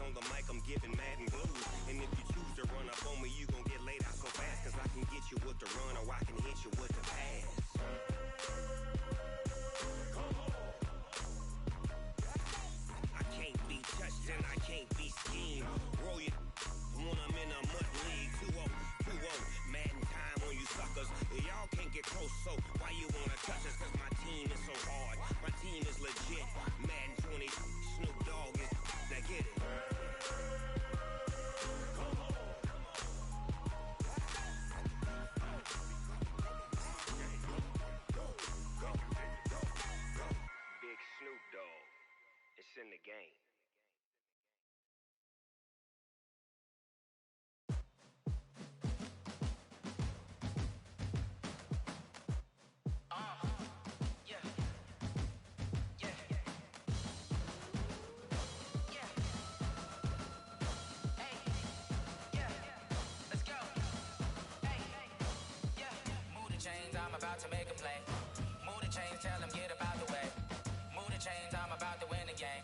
on the mic, I'm giving mad and blues. And if you choose to run up on me, you gon' get laid out so fast. Cause I can get you with the run or I can hit you with the pass. I can't be touched and I can't be schemed. Roll you when I'm in a mud league. 2-0, mad in time on you suckers. Y'all can't get close, so why you wanna touch us? Cause my team is so hard, my team is legit. Madden 20, Snoop Dogg is, now get it. Big Snoop Dogg, it's in the game. I'm about to make a play. Move the chains, tell them get about the way. Move the chains, I'm about to win the game.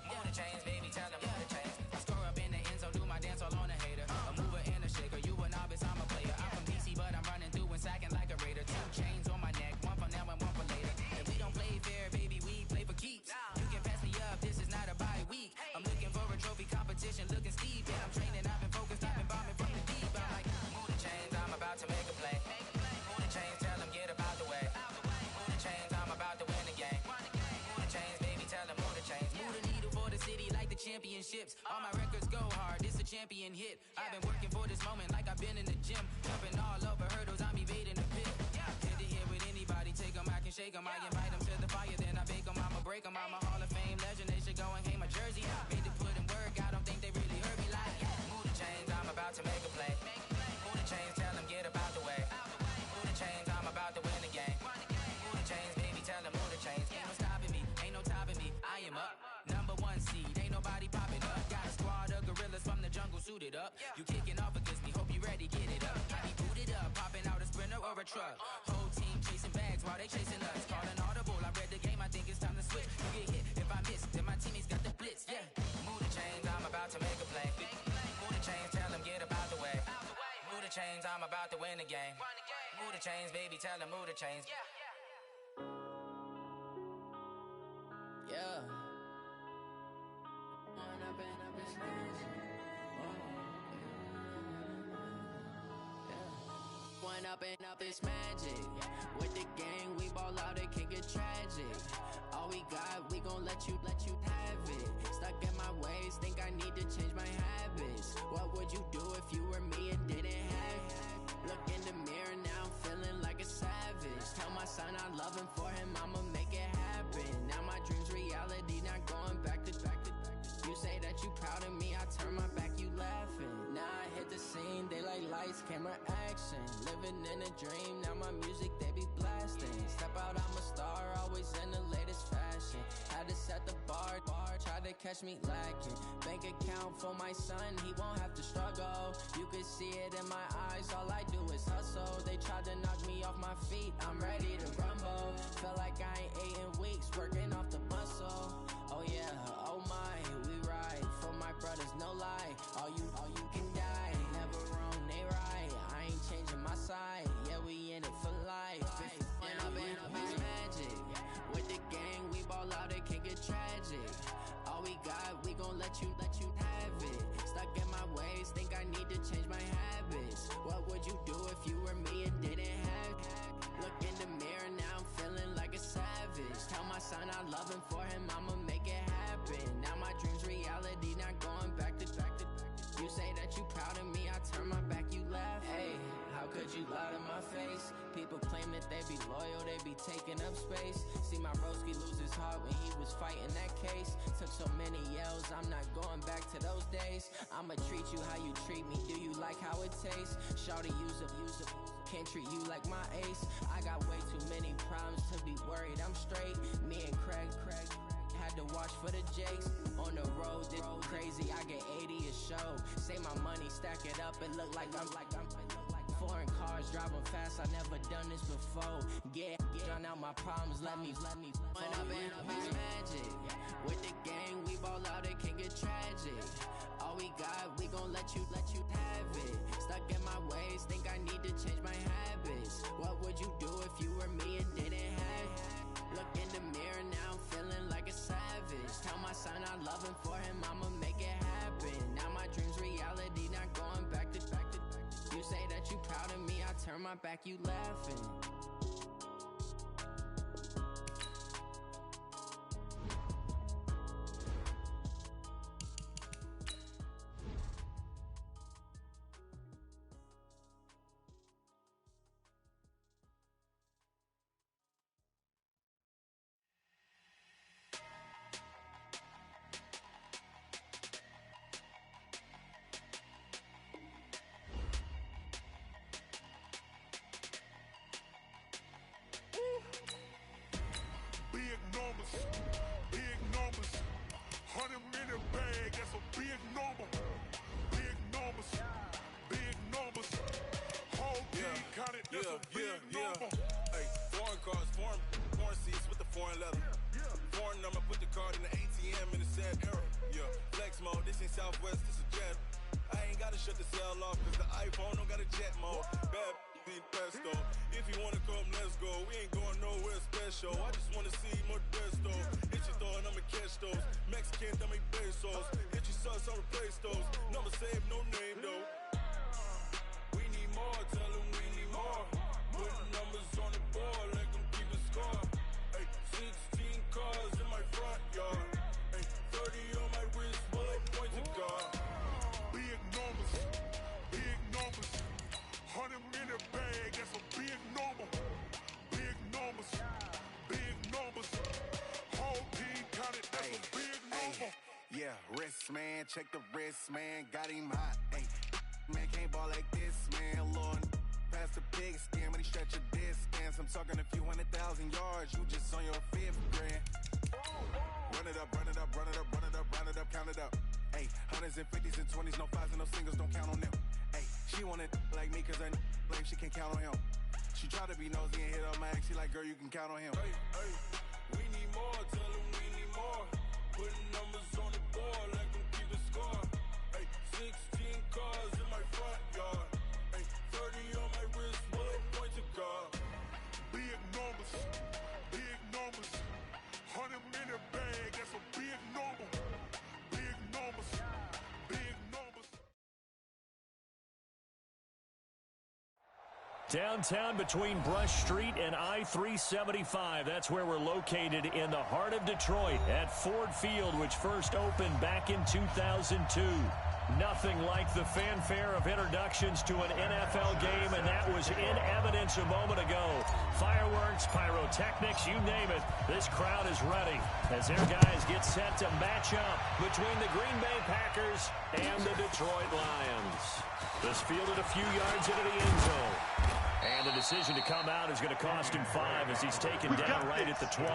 Move the chains, baby, tell them move the chains. I score up in the end zone, do my dance all on a hater. A mover and a shaker, you a novice, I'm a player. I'm from DC, but I'm running through and sacking like a raider. 2 chains on my neck, one for now and one for later. If we don't play fair, baby, we play for keeps. You can pass me up, this is not a bye week. I'm looking for a trophy competition, looking steep. Yeah, I'm training, I've been focused, I've been bombing from the deep. I'm like, move the chains, I'm about to make a play. Move the chains, tell them get about the way. Move the chains, I'm about to win the game. Move the chains, baby, tell them move the chains. Move the needle for the city like the championships. All my records go hard, this a champion hit. I've been working for this moment like I've been in the gym. Jumping all over hurdles, I'm evading the pit. Head to head with anybody, take them, I can shake them. I invite them to the fire, then I bake them, I'ma break them. I'm a Hall of Fame legend, they should go and hang my jersey. Made to put in work, I don't think they really heard me like, move the chains, I'm about to make a play. Move the chains, tell them get about the way. Move the chains, I'm about to win the game. Move the chains, baby, tell them move the chains. Ain't no stopping me, ain't no topping me. I am up, #1 seed, ain't nobody popping up. Got a squad of gorillas from the jungle suited up. You kicking off against me, hope you ready, get it up. I be booted up, popping out a Sprinter or a truck. Whole team chasing bags while they chasing us. Calling audible, I read the game, I think it's time to switch. You get hit, if I miss, then my teammates got the blitz, Move the chains, I'm about to make a play. Move the chains, tell them get about the way. Move the chains, I'm about to win the game. Move the chains, baby, tell them move the chains. One up and up, it's magic. With the gang, we ball out, it can get tragic. All we got, we gon' let you have it. Stuck in my ways, think I need to change my habits. What would you do if you were me and didn't have it? Look in the mirror, now I'm feeling like a savage. Tell my son I love him, for him I'ma make it happen. Now my dream's reality, not going back to. You say that you proud of me, I turn my back, you laughing. Now I hit the scene, they like lights, camera, action. Living in a dream, now my music, they be blasting. Step out, I'm a star, always in the latest fashion. Had to set the bar, try to catch me lacking. Bank account for my son, he won't have to struggle. You can see it in my eyes, all I do is hustle. They tried to knock me off my feet, I'm ready to rumble. Feel like I ain't ate in weeks, working off the muscle. Oh yeah, oh my, we ride for my brothers, no lie. All you can die, never wrong, they right. I ain't changing my side, yeah, we in it for life. When up and up, it's magic. With the gang, we ball out, it can get tragic. All we got, we gon' let you have it. Stuck in my ways, think I need to change my habits. What would you do if you were me and didn't have it? Look in the mirror, now I'm feeling like a savage. Tell my son I love him, for him I'ma make it happen. Now my dream's reality, not going back to. You say that you proud of me, I turn my back, you laugh. Hey, how could you lie to my face? People claim that they be loyal, they be taking up space. See my broski lose his heart when he was fighting that case. Took so many yells, I'm not going back to those days. I'ma treat you how you treat me, do you like how it tastes? Shawty, use up, can't treat you like my ace. I got way too many problems to be worried, I'm straight. Me and Craig had to watch for the Jakes. On the road, this crazy, I get 80 a show. Say my money, stack it up, it look like I'm foreign cars, driving fast, I never done this before. Drown out my problems, let me When up and up is magic. With the gang, we ball out, it can get tragic. All we got, we gon' let you have it. Stuck in my ways, think I need to change my habits. What would you do if you were me and didn't have it? Look in the mirror, now I'm feeling like a savage. Tell my son I love him, for him I'ma make it happen. Now my dream's reality, not going back to. You say that you proud of me, I turn my back, you laughing. Big numbers, 100 in a bag, that's a big number. Big numbers, whole team counted, that's a big number. Hey, foreign cars, foreign seats with the foreign leather. Foreign number, put the card in the ATM in the sad era. Yeah, flex mode, this ain't Southwest, this is jet. I ain't gotta shut the cell off, cause the iPhone don't got a jet mode. Bad pesto. If you wanna come, let's go. We ain't going nowhere special. I just wanna see Modesto. Hit your thought, I'ma catch those. Mexican, dummy pesos. Hit your sus, I'll replace those. Number saved, no name though. We need more, tell them we need more. Putting numbers on the board, let them keep the score. Hey, 16 cars in my front yard. Hey, 30 on my wrist, bullet point to God. Big numbers, 100 in a bag, that's a big number. Big numbers, whole team counted, that's a big number. Yeah, wrist man, check the wrist man, got him hot. Ay, man can't ball like this, man. Lord, past the pig skin when he stretch a distance. I'm talking a few 100,000 yards, you just on your 5th grand. Run it up, count it up. Ay, hundreds and 50s and 20s, no 5s and no singles, don't count on them. Ay, she want it like me, cause her blame, she can't count on him. She try to be nosy and hit up my ex, she like, girl, you can count on him. Hey, we need more, tell them we need more. Putting numbers on the board, let them keep the score. Hey, 16 cars in my front yard. Hey, 30 on my wrist, bullet point to God. Big numbers, 100 in a bag, that's a big number. Big numbers. Downtown between Brush Street and I-375. That's where we're located in the heart of Detroit at Ford Field, which first opened back in 2002. Nothing like the fanfare of introductions to an NFL game, and that was in evidence a moment ago. Fireworks, pyrotechnics, you name it. This crowd is ready as their guys get set to match up between the Green Bay Packers and the Detroit Lions. This fielded a few yards into the end zone. And the decision to come out is going to cost him 5 as he's taken down right at the 20.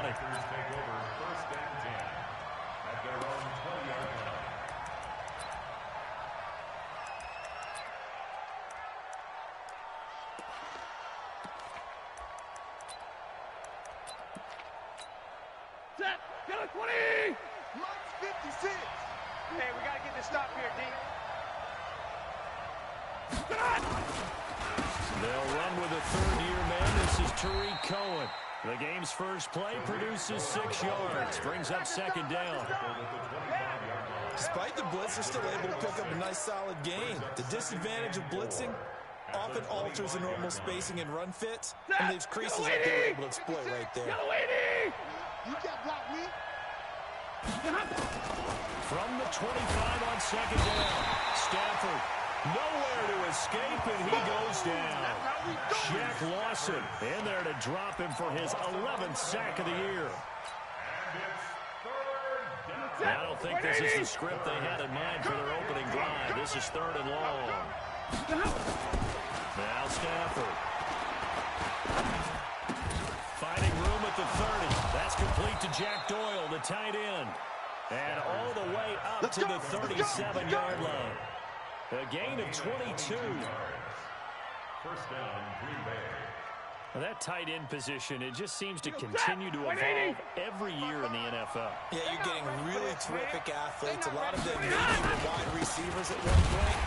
Set, get a 20! Lights 56. Hey, we got to get this stop here, D. They'll run with a third-year man. This is Tariq Cohen. The game's first play produces 6 yards. Brings up second down. Despite the blitz, they're still able to pick up a nice, solid gain. The disadvantage of blitzing often alters the normal spacing and run fits, and leaves creases that they were able to exploit right there. You got blocked, Lee. From the 25 on second down, Stafford nowhere to escape, and he goes down. Shaq Lawson in there to drop him for his 11th sack of the year. I don't think this is the script they had in mind for their opening drive. This is 3rd and long. Now Stafford. Finding room at the 30. That's complete to Jack Doyle, the tight end. And all the way up to the 37-yard line. A gain of 22. First down, Green Bay. Well, that tight end position, it just seems to continue to evolve every year in the NFL. Yeah, you're getting really terrific athletes. A lot of them maybe were wide receivers at one point.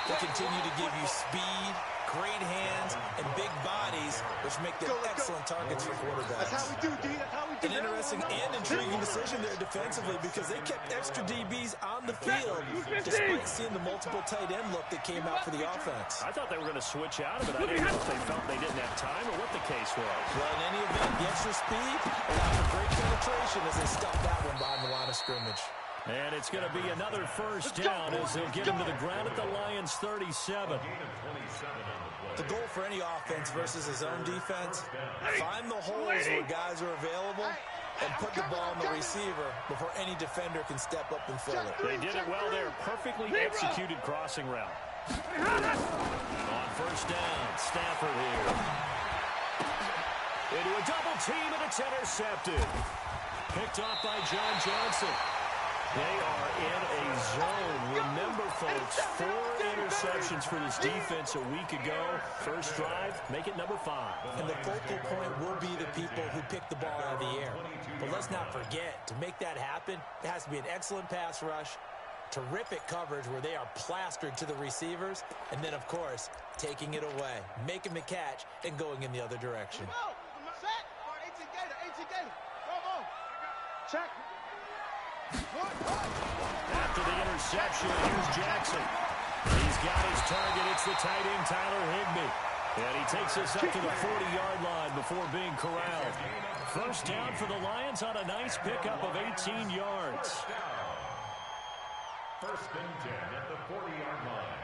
They continue to give you speed, great hands, and big bodies, which make them excellent targets for quarterbacks. That's how we do, D. That's how we do. An interesting and intriguing decision there defensively because they kept extra DBs on the field despite seeing the multiple tight end look that came out for the offense. I thought they were going to switch out of it. I didn't know if they felt they didn't have time or what the case was. Well, in any event, the extra speed allowed for great penetration as they stuffed that one behind the line of scrimmage. And it's going to be another first down as they'll get him to the ground at the Lions' 37. The goal for any offense versus his own defense, find the holes where guys are available and put the ball on the receiver before any defender can step up and fill it. They did it well there. Perfectly executed crossing route. On first down, Stafford here. Into a double team, and it's intercepted. Picked off by John Johnson. They are in a zone. Remember, folks, 4 interceptions for this defense a week ago. First drive, make it number 5. And the focal point will be the people who pick the ball out of the air. But let's not forget, to make that happen, it has to be an excellent pass rush, terrific coverage where they are plastered to the receivers, and then, of course, taking it away, making the catch, and going in the other direction. Check. After the interception, here's Jackson. He's got his target. It's the tight end, Tyler Higbee. And he takes us up to the 40-yard line before being corralled. First down for the Lions on a nice pickup of 18 yards. First and 10 at the 40-yard line.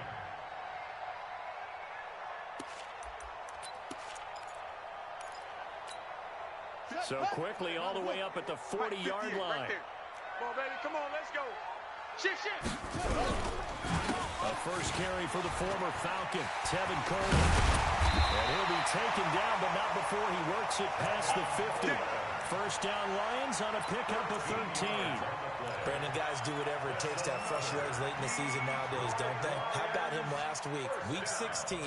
So quickly all the way up at the 40-yard line. Come on, baby. Come on, let's go. Shift. A first carry for the former Falcon, Tevin Coleman. And he'll be taken down, but not before he works it past the 50. First down Lions on a pickup of 13. Brandon, guys do whatever it takes to have fresh legs late in the season nowadays, don't they? How about him last week? Week 16,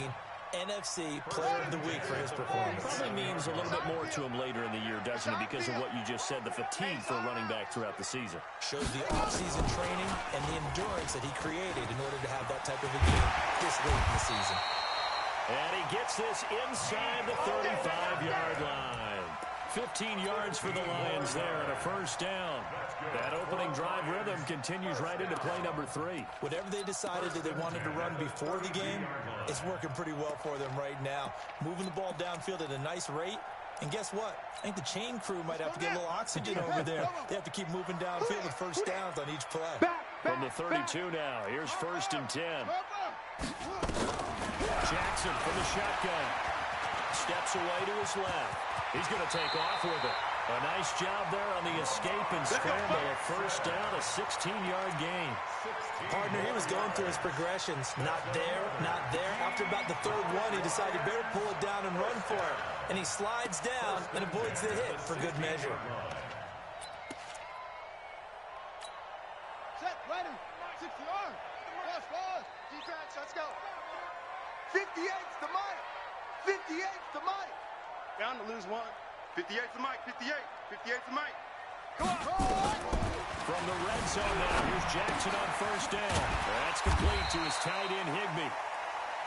NFC Player of the Week for his performance. Probably means a little bit more to him later in the year, doesn't it? Because of what you just said, the fatigue for a running back throughout the season. Shows the offseason training and the endurance that he created in order to have that type of a game this late in the season. And he gets this inside the 35-yard line. 15 yards for the Lions there and a first down. That opening drive rhythm continues right into play number 3. Whatever they decided that they wanted to run before the game, it's working pretty well for them right now. Moving the ball downfield at a nice rate. And guess what? I think the chain crew might have to get a little oxygen over there. They have to keep moving downfield with first downs on each play. From the 32 now, here's first and 10. Jackson from the shotgun. Steps away to his left. He's going to take off with it. A nice job there on the escape and scramble. A first down, a 16-yard gain. Partner, he was going through his progressions. Not there, not there. After about the third one, he decided better pull it down and run for it. And he slides down and avoids the hit for good measure. Set, ready. 60-yard. Force. Defense, let's go. 58's the mic. 58's the mic. Down to lose one. 58's the mic. 58's the mic. Come on. From the red zone now, here's Jackson on first down. That's complete to his tight end, Higbee.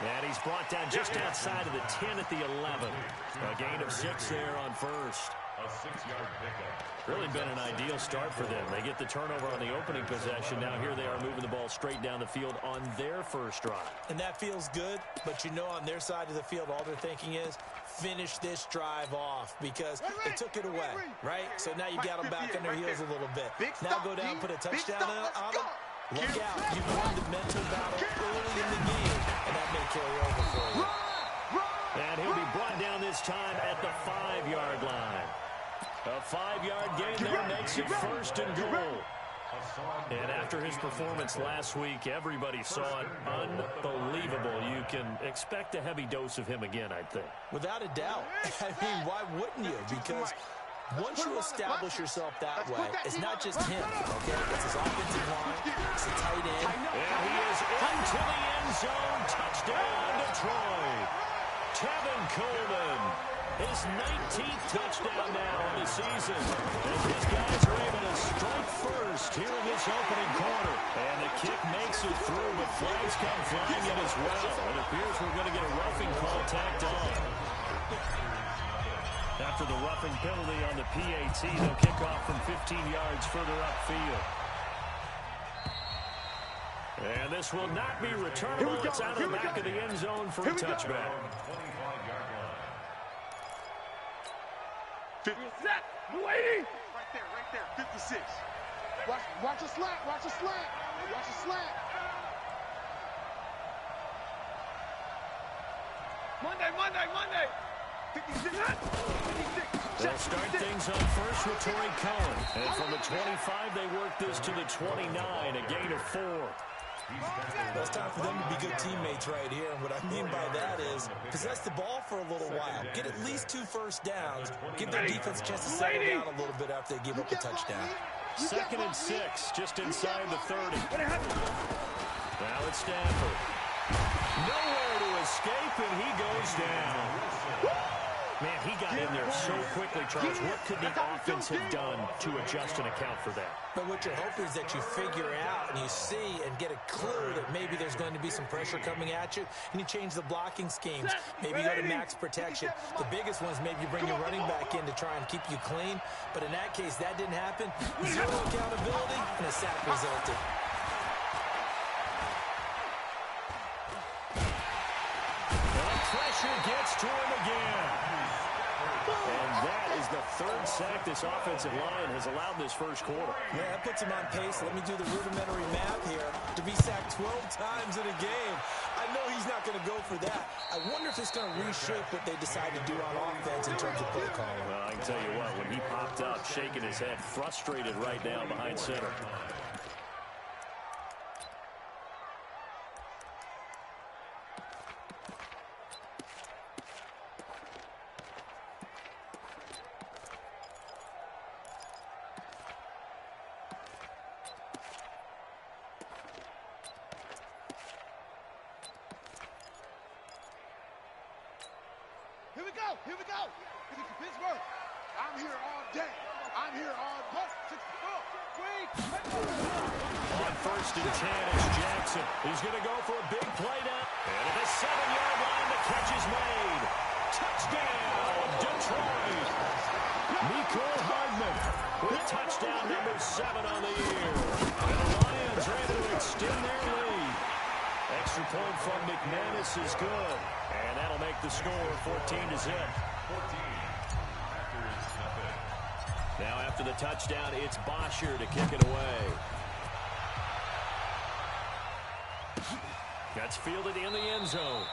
And he's brought down just outside of the 10 at the 11. A gain of 6 there on first. A 6-yard pickup. Really been an ideal start for them. They get the turnover on the opening possession. Now here they are moving the ball straight down the field on their first drive. And that feels good, but you know on their side of the field, all they're thinking is, finish this drive off because they took it away, right? So now you got them back on their heels a little bit. Now go down, put a touchdown on them. Look out. You've won the mental battle early in the game, and that may carry over for you. And he'll be brought down this time at the 5-yard line. A 5-yard gain there makes it first and goal. And after his performance last week, everybody saw it. Unbelievable. You can expect a heavy dose of him again, I think. Without a doubt. I mean, why wouldn't you? Because once you establish yourself that way, it's not just him, okay? It's his offensive line, it's a tight end. And he is into the end zone. Touchdown, Detroit. Tevin Coleman. His 19th touchdown now on the season. And his guys are able to strike first here in this opening quarter. And the kick makes it through, but flags come flying in as well. It appears we're going to get a roughing call tacked on. After the roughing penalty on the PAT, they'll kick off from 15 yards further upfield. And this will not be returnable. It's out of the back of the end zone for a touchback. Set, right there, 56. Watch a slant, watch a slant, watch a slant. Monday. 56. They'll start things on first with Torrey Cohen. And from the 25, they work this to the 29, a gain of 4. Well, it's time for them to be good teammates right here. And what I mean by that is possess the ball for a little while. Get at least 2 first downs. Give their defense a chance to settle down a little bit after they give up a touchdown. 2nd and 6, just inside the 30. Now it's Stanford. Nowhere to escape, and he goes down. Man, he got in there so quickly, Charles. What could the offense have done to adjust and account for that? But what you're hoping is that you figure out and you see and get a clue that maybe there's going to be some pressure coming at you, and you change the blocking schemes. Maybe you go to max protection. The biggest one is maybe you bring your running back in to try and keep you clean. But in that case, that didn't happen. 0 accountability, and a sack resulted. Pressure gets to him again. And that is the 3rd sack this offensive line has allowed this first quarter. Yeah, that puts him on pace. Let me do the rudimentary math here. To be sacked 12 times in a game. I know he's not going to go for that. I wonder if it's going to reshape what they decide to do on offense in terms of play calling. Well, I can tell you what, when he popped up, shaking his head, frustrated right now behind center. Here we go. Pittsburgh. I'm here all day. I'm here all day. On 1st and 10, it's Jackson. He's going to go for a big play down. And at the 7-yard line, the catch is made. Touchdown, Detroit. Mecole Hardman with touchdown number 7 on the year. And the Lions are able to extend their lead. Extra point from McManus is good. And that'll make the score 14-0. Now after the touchdown, it's Bosher to kick it away. That's fielded in the end zone.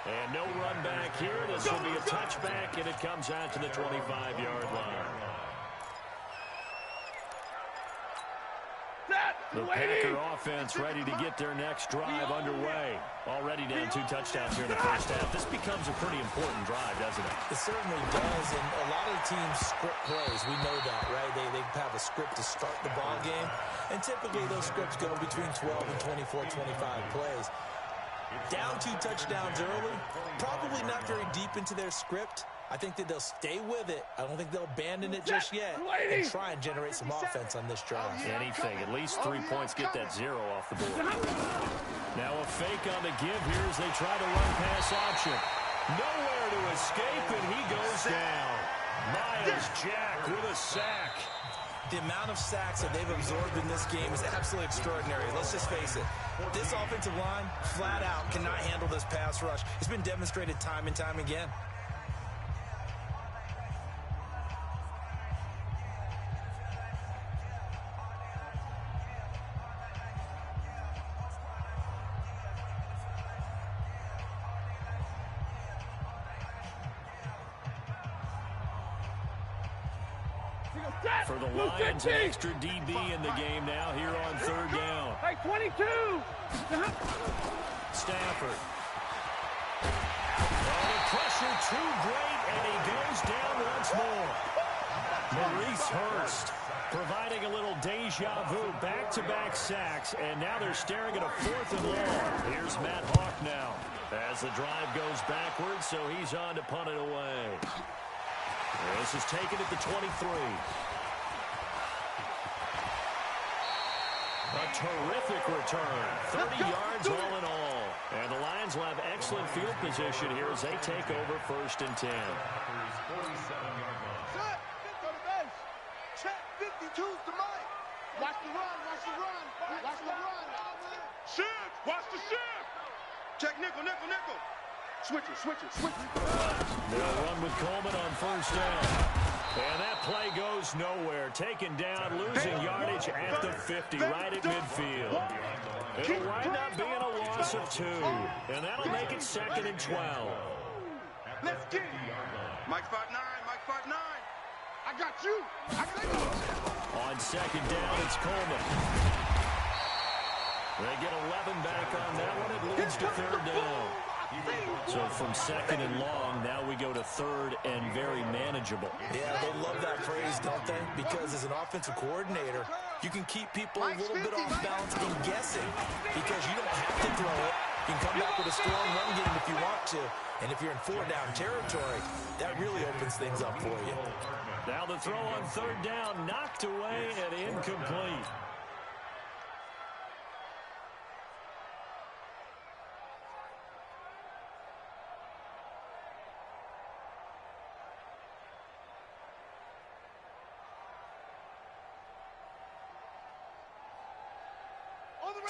And no run back here. This will be a touchback, and it comes out to the 25-yard line. The Packer offense ready to get their next drive underway. Already down 2 touchdowns here in the first half. This becomes a pretty important drive, doesn't it? It certainly does, and a lot of the teams script plays. We know that, right? They have a script to start the ball game, and typically those scripts go between 12 and 24, 25 plays. Down 2 touchdowns early, probably not very deep into their script. I think that they'll stay with it. I don't think they'll abandon it just yet and try and generate some offense on this drive. Anything. At least 3 points. Get that 0 off the board. Now a fake on the give here as they try to run pass option. Nowhere to escape, and he goes down. Miles Jack with a sack. The amount of sacks that they've absorbed in this game is absolutely extraordinary. Let's just face it. This offensive line, flat out, cannot handle this pass rush. It's been demonstrated time and time again. For the Lions, an extra DB in the game now here on 3rd down. Hey, 22! Stafford. Oh, the pressure too great, and he goes down once more. Maurice Hurst providing a little deja vu, back-to-back sacks, and now they're staring at a 4th and long. Here's Matt Hawk now. As the drive goes backwards, so he's on to punt it away. This is taken at the 23. A terrific return. 30 yards all in all. And the Lions will have excellent field position here as they take over 1st and 10. Check 52's the mic. Watch the run, watch the run, watch the run. Shift, watch the shift. Check nickel, nickel, nickel. Switch it, switch it, switch it. They'll run with Coleman on 1st down. And that play goes nowhere. Taken down, losing yardage at the 50, right at midfield. It'll wind up being a loss of 2. And that'll make it 2nd and 12. Let's get it. Mike 5'9", Mike 5'9". I got you. I got you. On 2nd down, it's Coleman. They get 11 back on that one. It leads to 3rd down. So from 2nd and long, now we go to 3rd and very manageable. Yeah, they love that phrase, don't they? Because as an offensive coordinator, you can keep people a little bit off balance and guessing because you don't have to throw it. You can come back with a strong run game if you want to. And if you're in 4-down territory, that really opens things up for you. Now the throw on 3rd down, knocked away and incomplete.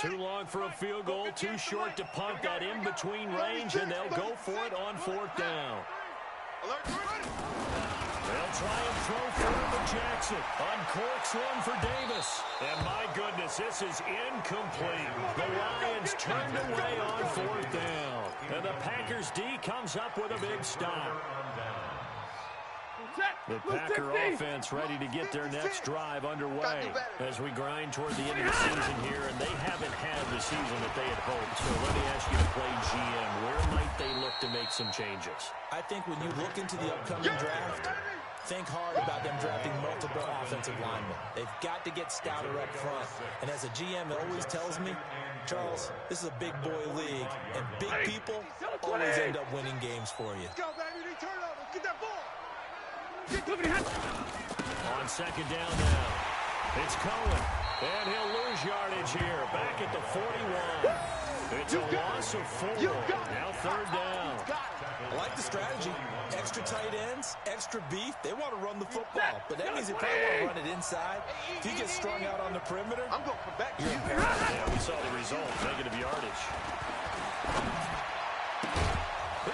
Too long for a field goal, too short to punt that in-between range, and they'll go for it on 4th down. They'll try and throw for Jackson. Uncorks one for Davis. And my goodness, this is incomplete. The Lions turned away on 4th down. And the Packers D comes up with a big stop. The Packer offense ready to get their next drive underway as we grind toward the end of the season here, and they haven't had the season that they had hoped. So let me ask you to play GM. Where might they look to make some changes? I think when you look into the upcoming draft, think hard about them drafting multiple offensive linemen. They've got to get stouter up front. And as a GM, it always tells me, Charles, this is a big boy league, and big people always end up winning games for you. Let's go, baby. They turn over. Get that ball. On 2nd down now, it's Cohen, and he'll lose yardage here, back at the 41. It's a loss of 4, now 3rd down. I like the strategy. Extra tight ends, extra beef. They want to run the football, but that means they probably want to run it inside. If you get strung out on the perimeter, I'm going for back to you. Yeah, we saw the result, negative yardage.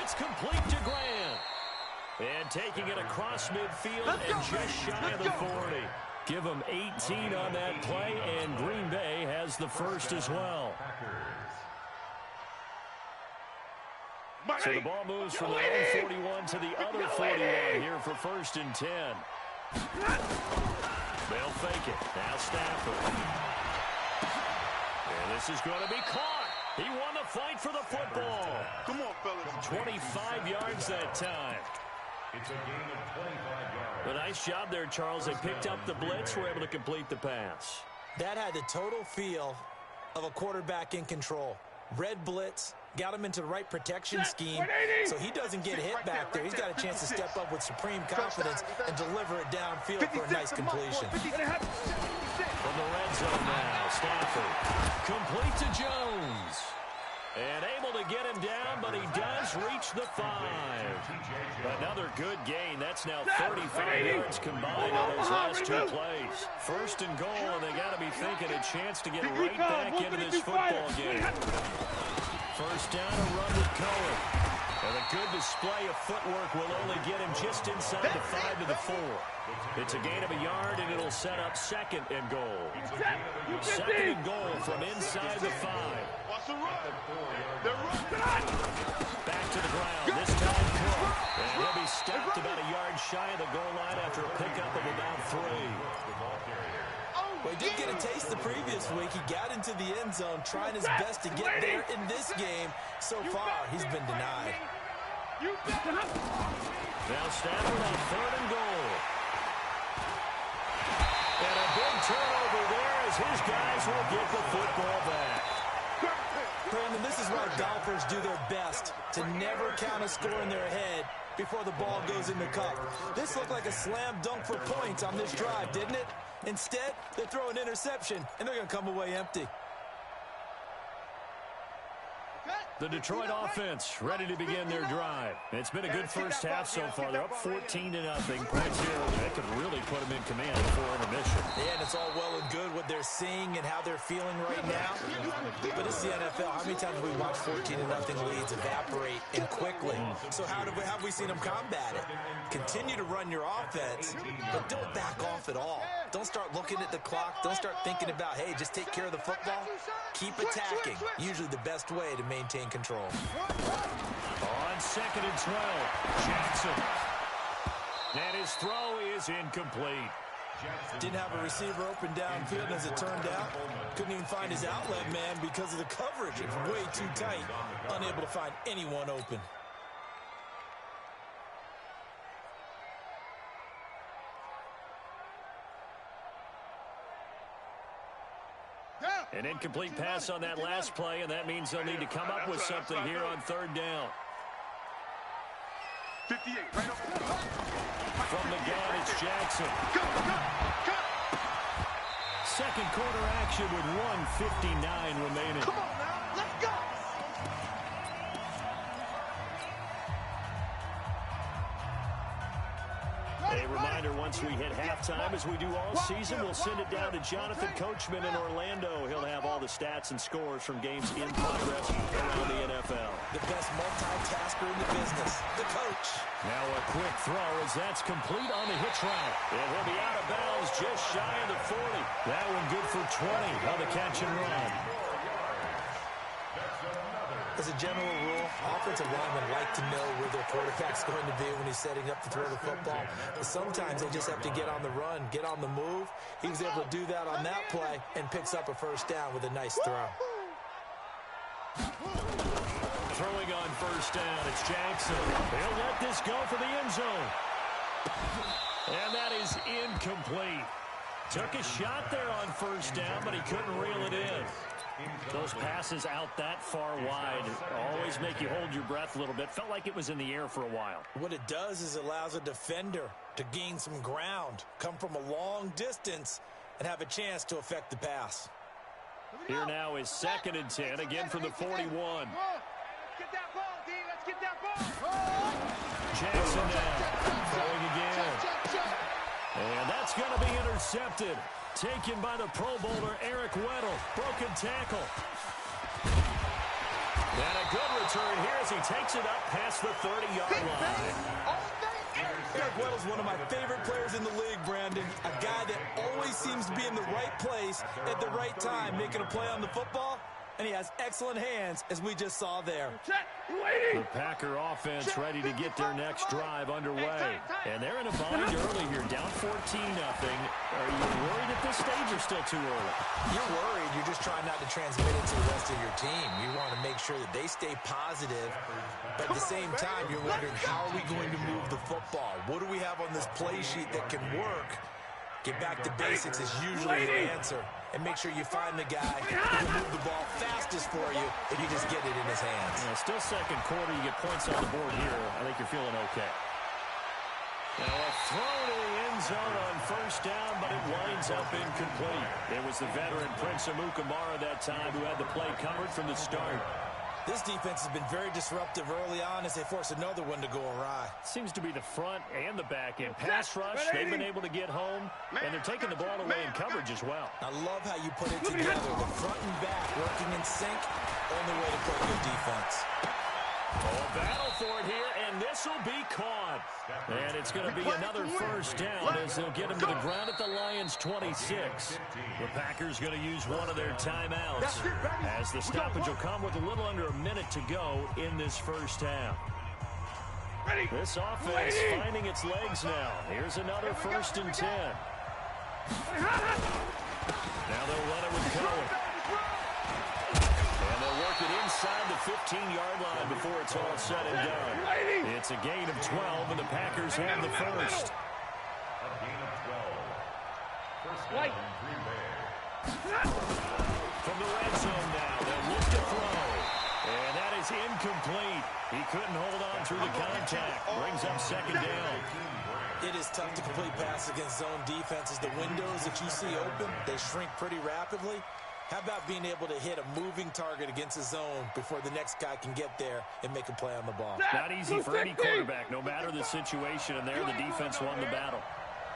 It's complete to Grant. And taking it across midfield and just shy of the 40. Give them 18 on that play, and Green Bay has the first as well. So the ball moves from their own 41 to the other 41 here for 1st and 10. They'll fake it. Now Stafford. And this is going to be caught. He won the fight for the football. Come on, fellas. 25 yards that time. It's a gain of 25 yards. A nice job there, Charles. They picked up the blitz, were able to complete the pass. that had the total feel of a quarterback in control. Red blitz, got him into the right protection scheme, so he doesn't get hit back there. He's got a chance to step up with supreme confidence and deliver it downfield for a nice completion. From the red zone now, Stafford complete to Jones. And able to get him down, but he does reach the 5. Another good gain. That's now 35 yards combined on those last 2 plays. First and goal, and they got to be thinking a chance to get right back into this football game. First down, a run with Cohen. And a good display of footwork will only get him just inside the 5 to the 4. It's a gain of a yard, and it'll set up second and goal. Second and goal from inside the 5. Back to the ground, this time Cook. And he'll be stopped about a yard shy of the goal line after a pickup of about 3. Well, he did get a taste the previous week. He got into the end zone trying his best to get there in this game. So far, he's been denied. Now Stafford on 3rd and goal. And a big turnover there as his guys will get the football back. Brandon, this is why golfers do their best to never count a score in their head before the ball goes in the cup. This looked like a slam dunk for points on this drive, didn't it? Instead, they throw an interception, and they're going to come away empty. The Detroit offense ready to begin their drive. It's been a good first half so far. They're up 14-0. Points here that could really put them in command before intermission. Yeah, and it's all well and good what they're seeing and how they're feeling right now. But it's the NFL. How many times have we watched 14-0 leads evaporate and quickly? So how have we seen them combat it? Continue to run your offense, but don't back off at all. Don't start looking at the clock. Don't start thinking about, hey, just take care of the football. Keep attacking. Usually the best way to maintain control. On 2nd and 12, Jackson. And his throw is incomplete. Didn't have a receiver open downfield, as it turned out. Couldn't even find his outlet man because of the coverage. It's way too tight. Unable to find anyone open. An incomplete pass on that last play, and that means they'll need to come up with something here on 3rd down. 58, right over. From the gun, it's Jackson. Second quarter action with 1:59 remaining. Come on now, let's go. A reminder, once we hit halftime, as we do all season, we'll send it down to Jonathan Coachman in Orlando. He'll have all the stats and scores from games in progress around the NFL. The best multitasker in the business, the coach. Now a quick throw as that's complete on the hitch route. It will be out of bounds just shy of the 40. That one good for 20 on the catch and run. As a general rule, offensive linemen like to know where their quarterback's going to be when he's setting up to throw the football. But sometimes they just have to get on the run, get on the move. He was able to do that on that play and picks up a first down with a nice throw. Throwing on first down, it's Jackson. He'll let this go for the end zone. And that is incomplete. Took a shot there on first down, but he couldn't reel it in. Those passes out that far wide always make you hold your breath a little bit. Felt like it was in the air for a while. What it does is it allows a defender to gain some ground, come from a long distance, and have a chance to affect the pass. Here now is 2nd and 10, again from the 41. Get that ball, D. Let's get that ball. Jackson now, throwing again. And that's going to be intercepted. Taken by the Pro Bowler, Eric Weddle. Broken tackle. And a good return here as he takes it up past the 30-yard line. Eric Weddle's one of my favorite players in the league, Brandon. A guy that always seems to be in the right place at the right time, making a play on the football. And he has excellent hands, as we just saw there. The Packer offense ready to get their next drive underway. And they're in a bind early here, down 14-0. Are you worried at this stage or still too early? You're worried. You're just trying not to transmit it to the rest of your team. You want to make sure that they stay positive. But at the same time, you're wondering, how are we going to move the football? What do we have on this play sheet that can work? Get back to basics is usually the answer. And make sure you find the guy who can move the ball fastest for you if you just get it in his hands. Yeah, still second quarter. You get points on the board here. I think you're feeling okay. Now a throw to the end zone on first down, but it winds up incomplete. It was the veteran Prince Amukamara that time who had the play covered from the start. This defense has been very disruptive early on as they force another one to go awry. Seems to be the front and the back end. Pass rush, they've been able to get home, and they're taking the ball away in coverage as well. I love how you put it together. The front and back working in sync. Only way to play good defense. Oh, a battle for it here, and this will be caught. And it's going to be another first down as they'll get him to the ground at the Lions' 26. The Packers going to use one of their timeouts as the stoppage will come with a little under a minute to go in this first half. This offense finding its legs now. Here's another 1st and 10. Now they'll run it with Cohen. And they'll work it inside the 15-yard line before it's all said and done. It's a gain of 12, and the Packers have the first. A gain of 12. First down, Green Bay. From the red zone now, they'll look to throw. incomplete. He couldn't hold on through the contact. Brings up second down. It is tough to complete passes against zone defenses. The windows that you see open, they shrink pretty rapidly. How about being able to hit a moving target against a zone before the next guy can get there and make a play on the ball? Not easy for any quarterback, no matter the situation, and there the defense won the battle.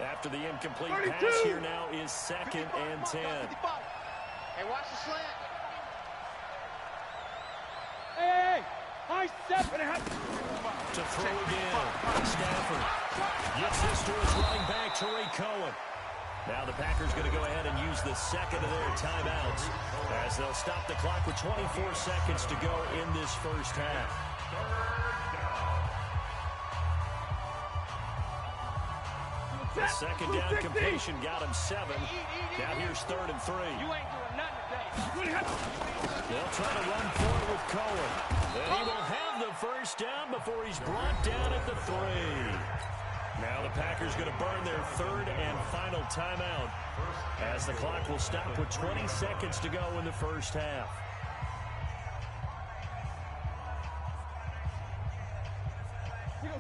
After the incomplete pass, here now is 2nd and 10. Hey, watch the slant. Hey, high step. To throw again, Stafford gets this to his running back, Tariq Cohen. Now the Packers going to go ahead and use the second of their timeouts as they'll stop the clock with 24 seconds to go in this first half. The second down completion got him 7. Now here's 3rd and 3. You ain't doing nothing today. They'll try to run forward with Cohen. Then he will have the first down before he's brought down at the 3. Now the Packers going to burn their 3rd and final timeout as the clock will stop with 20 seconds to go in the first half.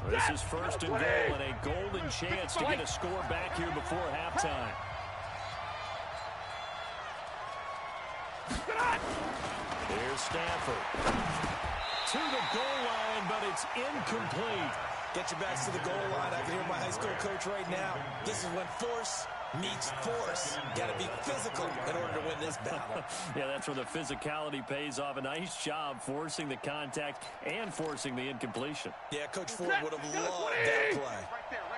This is 1st and goal and a golden chance to get a score back here before halftime. Here's Stafford. To the goal line, but it's incomplete. Get your backs to the goal line. I can hear my high school coach right now. This is when force meets force. Got to be physical in order to win this battle. Yeah, that's where the physicality pays off. A nice job forcing the contact and forcing the incompletion. Yeah, Coach Ford would have loved that play.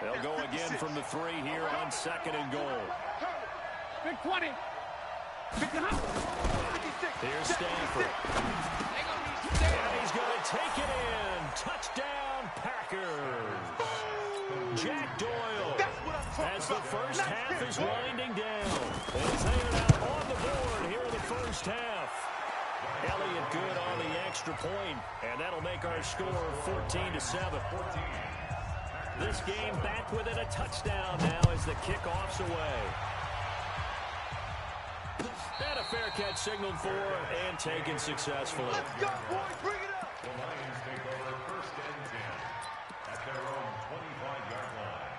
They'll go again from the 3 here on 2nd and goal. Big 20. Here's Stafford. And he's going to take it in. Touchdown, Packers. Jack Doyle, as the first half is winding down. And he's hanging out on the board here in the first half. Elliott good on the extra point, and that'll make our score 14-7. This game back within a touchdown now as the kickoff's away. And a fair catch signaled for and taken successfully. Let's go, boys. Bring it up. The Lions take over 1st and 10 at their own 25-yard line.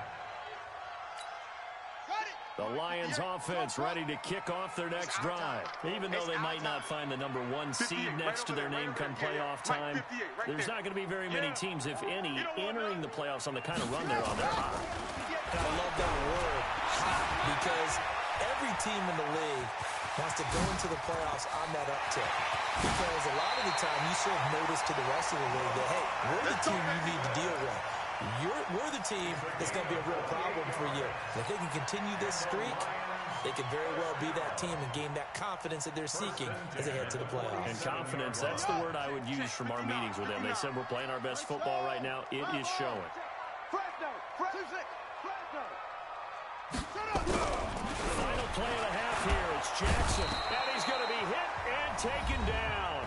The Lions offense ready to kick off their next drive. Even though they might not find the number 1 seed next to their name come playoff time, there's not going to be very many teams, if any, entering the playoffs on the kind of run they're on. They're hot. I love that word, hot, because every team in the league wants to go into the playoffs on that uptick. Because a lot of the time you serve notice to the rest of the league that, hey, we're the team you need to deal with. We're the team that's going to be a real problem for you. And if they can continue this streak, they could very well be that team and gain that confidence that they're seeking as they head to the playoffs. And confidence, that's the word I would use from our meetings with them. They said we're playing our best football right now. It is showing. Final play of the half here. It's Jackson. And he's going to be hit and taken down.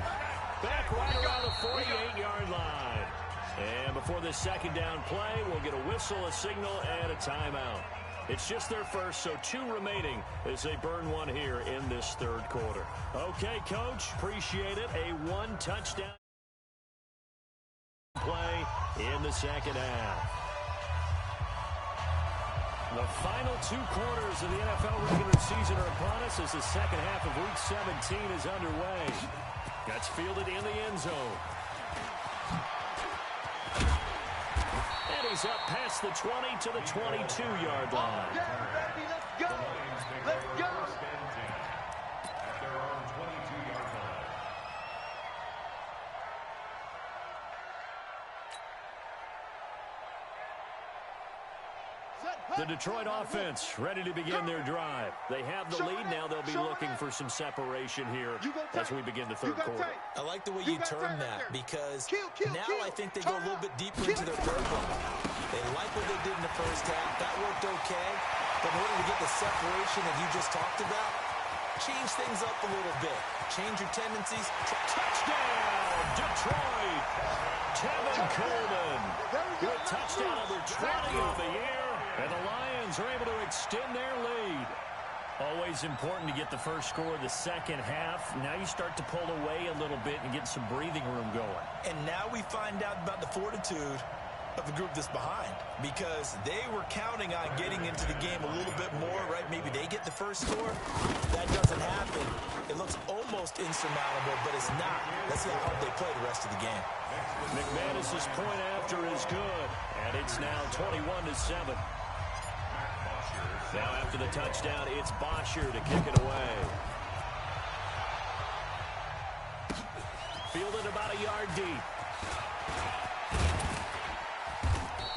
Back right around the 48-yard line. And before this second down play, we'll get a whistle, a signal, and a timeout. It's just their first, so 2 remaining as they burn 1 here in this 3rd quarter. Okay, Coach, appreciate it. A 1-touchdown play in the second half. The final 2 quarters of the NFL regular season are upon us as the second half of Week 17 is underway. Gets fielded in the end zone. And he's up past the 20 to the 22-yard line. Let's go. Let's go. At their own 22-yard line. The Detroit offense ready to begin their drive. They have the lead. Now they'll be looking for some separation here as we begin the 3rd quarter. I like the way you term that because now I think they go a little bit deeper into their playbook. They like what they did in the first half. That worked okay. But in order to get the separation that you just talked about, change things up a little bit. Change your tendencies. Touchdown, Detroit! Tevin Coleman with touchdown number 20 of the year. And the Lions are able to extend their lead. Always important to get the first score of the second half. Now you start to pull away a little bit and get some breathing room going. And now we find out about the fortitude of the group that's behind, because they were counting on getting into the game a little bit more, right? Maybe they get the first score. That doesn't happen. It looks almost insurmountable, but it's not. Let's see how hard they play the rest of the game. McManus's point after is good, and it's now 21-7. Now after the touchdown, it's Bosher to kick it away. Fielded about a yard deep.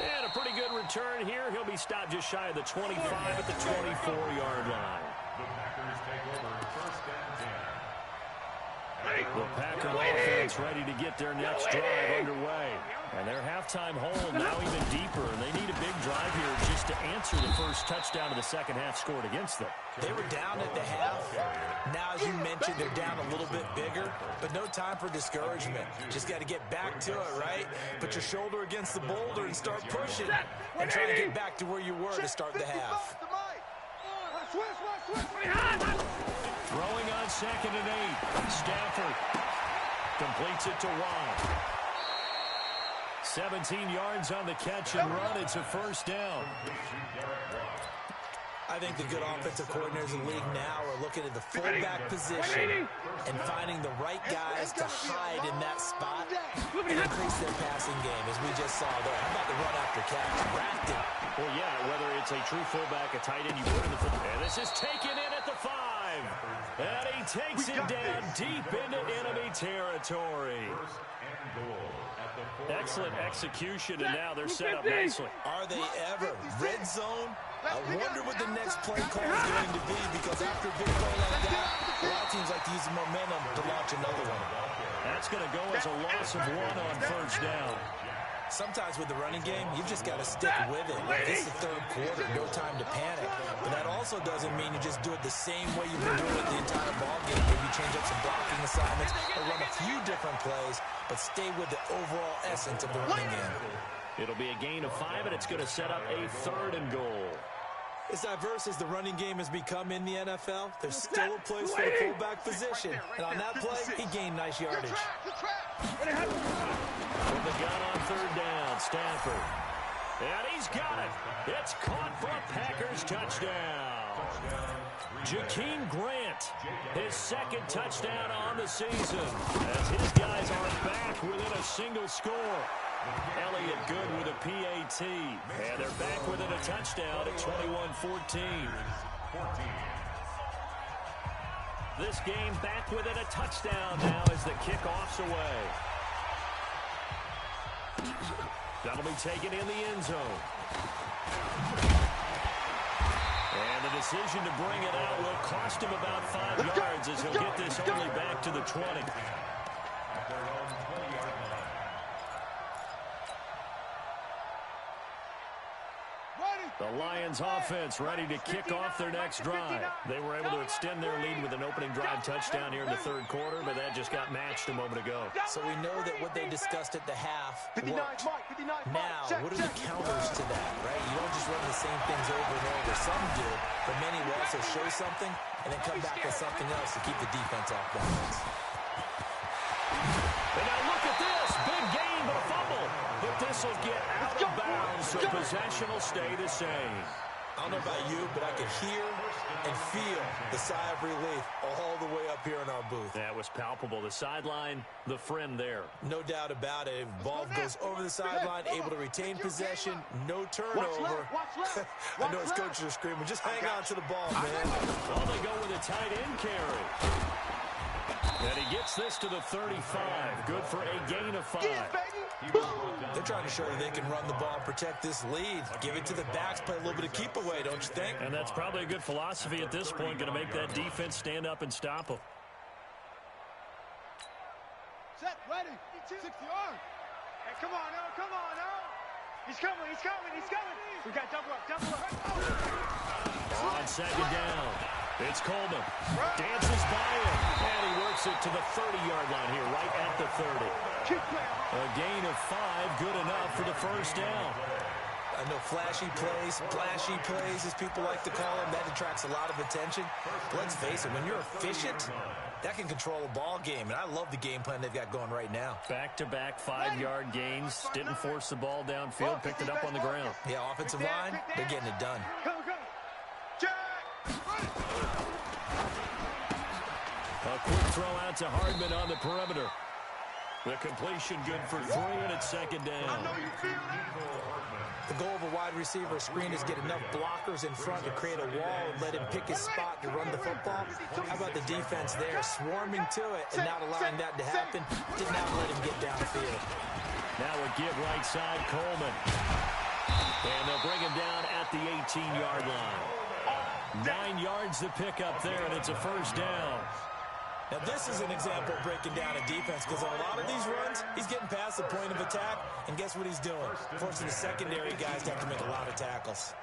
And a pretty good return here. He'll be stopped just shy of the 25 at the 24-yard line. The Packers take over first and 10. The Packer offense ready to get their next drive underway. And their halftime hold now even deeper. And they need a big drive here just to answer the first touchdown of the second half scored against them. They were down at the half. Now, as you mentioned, they're down a little bit bigger, but no time for discouragement. Just got to get back to it, right? Put your shoulder against the boulder and start pushing and try to get back to where you were to start the half. Throwing on 2nd and 8. Stafford completes it to Watt. 17 yards on the catch and run. It's a first down. I think the good offensive coordinators in the league now are looking at the fullback position and finding the right guys to hide in that spot and increase their passing game, as we just saw there. How about the run after catch? Wrapped it. Well, yeah, whether it's a true fullback, a tight end, you put in the fullback. And this is taken in at the 5. And he takes it down deep into enemy territory. Excellent execution, and now they're set up nicely. Are they ever? Red zone? I wonder what the next play call is going to be, because after a big play like that, a lot of teams like to use the momentum to launch another one. That's going to go as a loss of 1 on first down. Sometimes with the running game, you've just got to stick with it. This is the third quarter, no time to panic. But that also doesn't mean you just do it the same way you've been doing it the entire ball game. Maybe change up some blocking assignments or run a few different plays, but stay with the overall essence of the running game. It'll be a gain of 5, and it's going to set up a 3rd and goal. As diverse as the running game has become in the NFL, there's still a place for the fullback position. And on that play, he gained nice yardage. With the gun on 3rd down, Stafford. And he's got it. It's caught for a Packers touchdown. Jakeem Grant, his 2nd touchdown on the season, as his guys are back within a single score. Elliott good with a PAT. And they're back within a touchdown at 21-14. This game back within a touchdown now as the kickoff's away. That'll be taken in the end zone. And the decision to bring it out will cost him about 5 yards as he'll get this only back to the 20. The Lions offense ready to kick off their next drive. They were able to extend their lead with an opening drive touchdown here in the 3rd quarter, but that just got matched a moment ago. So we know that what they discussed at the half worked. Now, what are the counters to that, right? You don't just run the same things over and over. Some do, but many will also show something and then come back with something else to keep the defense off balance. And now look at this. Big gain, but a fumble. But this will get out of bounds, so possession will stay the same. I don't know about you, but I could hear and feel the sigh of relief all the way up here in our booth. That was palpable. The sideline, the friend there. No doubt about it. Ball goes over the sideline, able to retain possession, no turnover. I know his coaches are screaming, just hang on to the ball, man. Well, they go with a tight end carry. And he gets this to the 35. Good for a gain of 5. They're trying to show that they can run the ball and protect this lead. Give it to the backs, play a little bit of keep away, don't you think? And that's probably a good philosophy at this point. Going to make that defense stand up and stop them. Set, ready, 6 yards. Hey, come on now, come on now. He's coming, he's coming, he's coming. We got double up, double up. On 2nd down, it's Coleman. Dances by him, and he works it to the 30-yard line here, right at the 30. A gain of 5, good enough for the first down. I know flashy plays, splashy plays, as people like to call them, that attracts a lot of attention. But let's face it, when you're efficient, that can control a ball game, and I love the game plan they've got going right now. Back-to-back 5-yard gains. Didn't force the ball downfield. Picked it up on the ground. Yeah, offensive line, they're getting it done. A quick throw out to Hardman on the perimeter. The completion good for 3, and it's second down. The goal of a wide receiver screen is get enough blockers in front to create a wall and let him pick his spot to run the football. How about the defense there, swarming to it and not allowing that to happen? Did not let him get downfield. Now a give right side, Coleman. And they'll bring him down at the 18-yard line. 9 yards to pick up there, and it's a first down. Now, this is an example of breaking down a defense, because on a lot of these runs, he's getting past the point of attack, and guess what he's doing? Forcing the secondary guys to have to make a lot of tackles.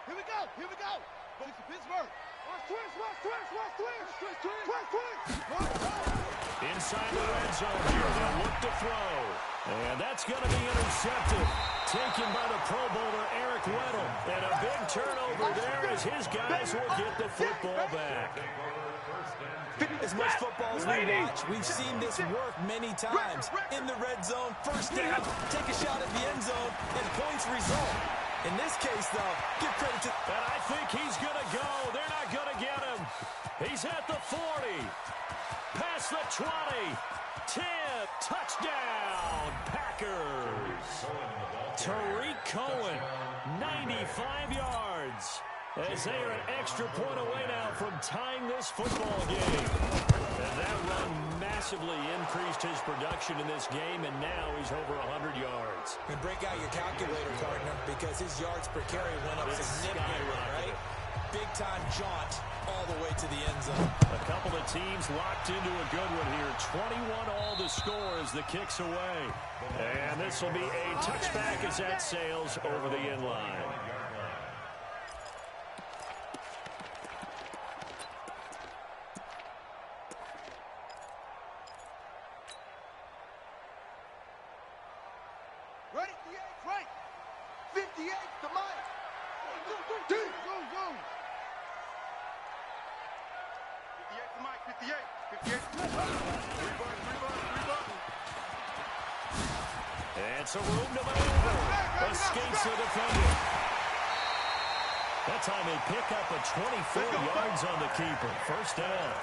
Here we go, here we go. Going to Pittsburgh. Inside the red zone here, they'll look to throw. And that's going to be intercepted. Taken by the Pro Bowler, Eric Weddle. And a big turnover there as his guys will get the football back. As much football as we watch, we've seen this work many times. In the red zone, first down, take a shot at the end zone, and points result. In this case, though, give credit to... And I think he's going to go. They're not going to get him. He's at the 40. Past the 20. 10. Touchdown, Packers. Tariq Cohen, 95 yards. As they are an extra point away now from tying this football game. And that run massively increased his production in this game, and now he's over 100 yards. And break out your calculator, partner, because his yards per carry went up significantly, right? Big-time jaunt all the way to the end zone. A couple of teams locked into a good one here. 21 all the score as the kick's away. And this will be a touchback as that sails over the end line. Ready? 58, right. 58 to Mike. Go, go, go, go. 58 to Mike, 58. 58. Three button. And it's a room to maneuver. Escapes the defender. That time they pick up a 24 yards on the keeper. First down.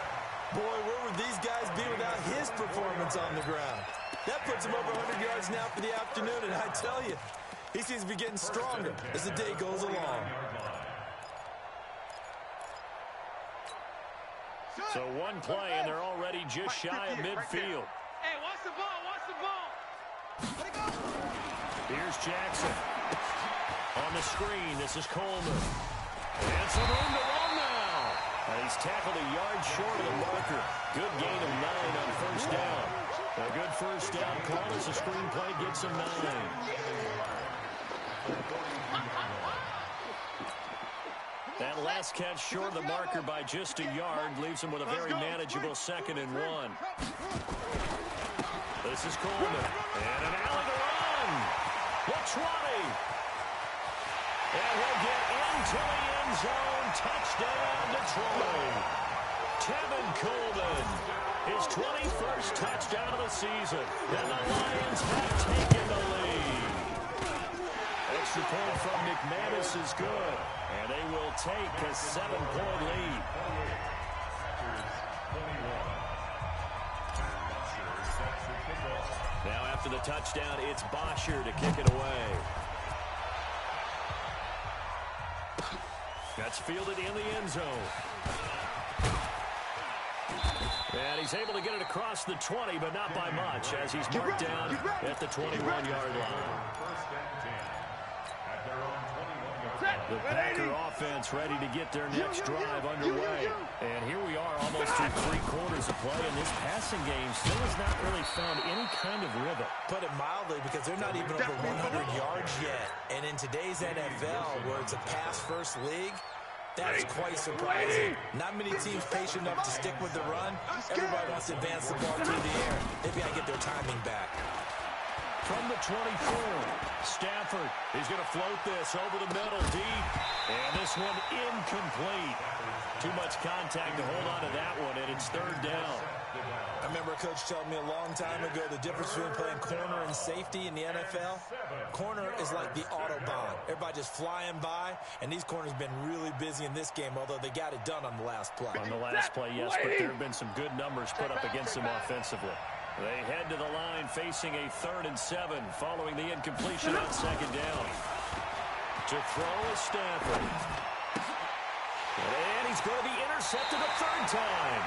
Boy, where would these guys be without his performance on the ground? That puts him over 100 yards now for the afternoon, and I tell you, he seems to be getting stronger as the day goes along. So one play, and they're already just shy of midfield. Hey, watch the ball, watch the ball. Let it go. Here's Jackson. On the screen, this is Coleman. And some room to run now. And he's tackled a yard short of the marker. Good gain of 9 on first down. A good first down call as the screenplay gets him 9. That last catch short of the marker by just a yard leaves him with a very manageable 2nd and 1. This is Coleman. And an alley to run. The 20. And he'll get into the end zone. Touchdown, Detroit. Tevin Coleman. His 21st touchdown of the season. And the Lions have taken the lead. Extra point from McManus is good. And they will take a 7-point lead. Now after the touchdown, it's Bosher to kick it away. That's fielded in the end zone. And he's able to get it across the 20, but not by much, as he's marked down at the 21-yard line. The Packer offense ready to get their next drive underway. And here we are almost through 3 quarters of play, and this passing game still has not really found any kind of rhythm. Put it mildly, because they're not even over 100 yards yet. And in today's NFL, where it's a pass-first league, That is quite surprising. Not many teams patient enough to stick with the run. Everybody wants to advance the ball through the air. They've got to get their timing back. From the 24, Stafford. He's going to float this over the middle, deep. And this one incomplete. Too much contact to hold on to that one, and it's third down. I remember a coach telling me a long time ago the difference between playing corner and safety in the NFL. Corner is like the Autobahn. Everybody just flying by, and these corners have been really busy in this game, although they got it done on the last play. On the last play, yes, but there have been some good numbers put up against them offensively. They head to the line facing a 3rd and 7 following the incompletion on second down. To throw is Stafford. And he's going to be intercepted a 3rd time.